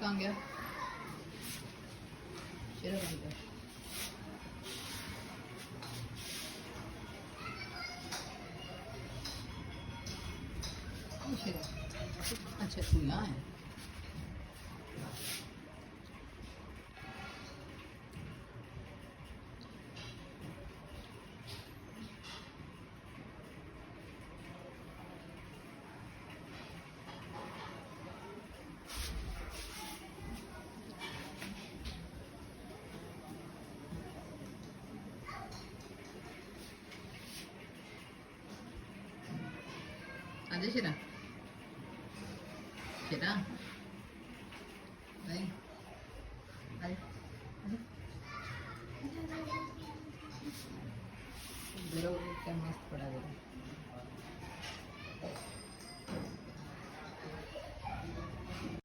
कहाँ गया? शेरा कहाँ गया? शेरा, अच्छा तू यहाँ है। आजा शेरा, शेरा।